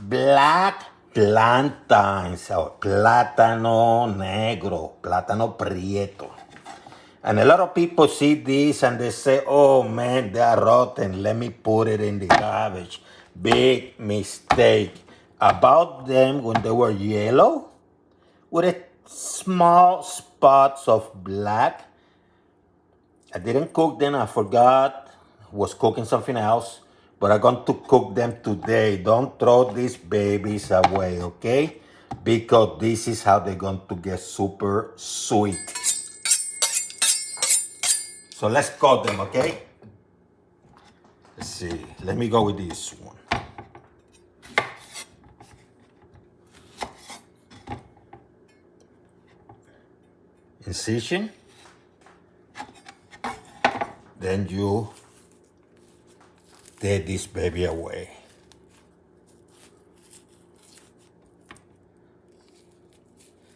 black plantains or plátano negro, plátano prieto. And a lot of people see this and they say, oh man, they are rotten. Let me put it in the garbage. Big mistake. About them when they were yellow with a small spots of black. I didn't cook them. I forgot. Was cooking something else. But I'm going to cook them today. Don't throw these babies away, okay? Because this is how they're going to get super sweet. So let's cut them, okay? Let's see. Let me go with this one. Incision. Then you take this baby away.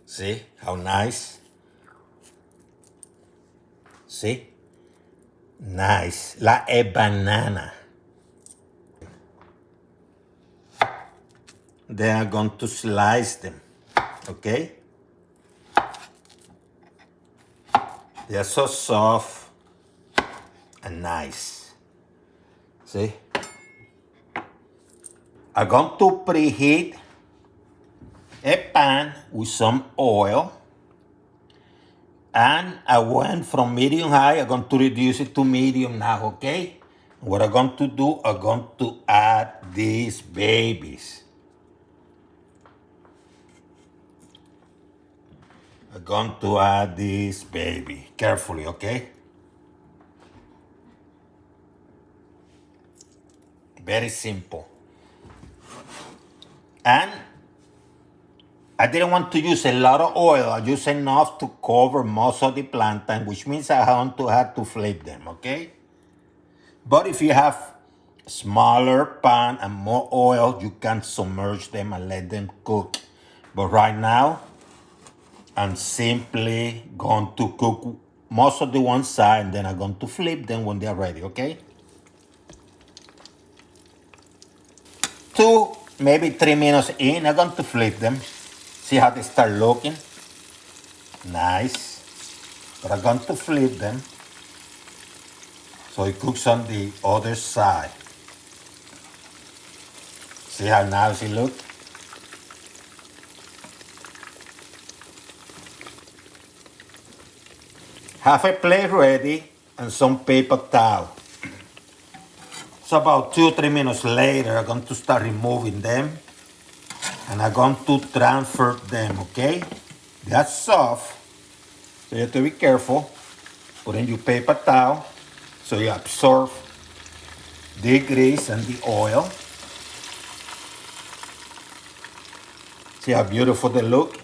See how nice? See? Nice. La e banana. Then I'm going to slice them. Okay? They are so soft and nice. See? I'm going to preheat a pan with some oil. And I went from medium high. I'm going to reduce it to medium now, okay? What I'm going to do, I'm going to add these babies. I'm going to add this baby carefully, okay? Very simple. And I didn't want to use a lot of oil. I used enough to cover most of the plantain, which means I have to flip them, okay? But if you have a smaller pan and more oil, you can submerge them and let them cook. But right now, I'm simply going to cook most of the one side and then I'm going to flip them when they're ready, okay? 2, maybe 3 minutes in, I'm going to flip them. See how they start looking? Nice. But I'm going to flip them so it cooks on the other side. See how nice it looks? Have a plate ready and some paper towel. So about 2 or 3 minutes later, I'm going to start removing them. And I'm going to transfer them, okay? They are soft, so you have to be careful. Put in your paper towel so you absorb the grease and the oil. See how beautiful they look?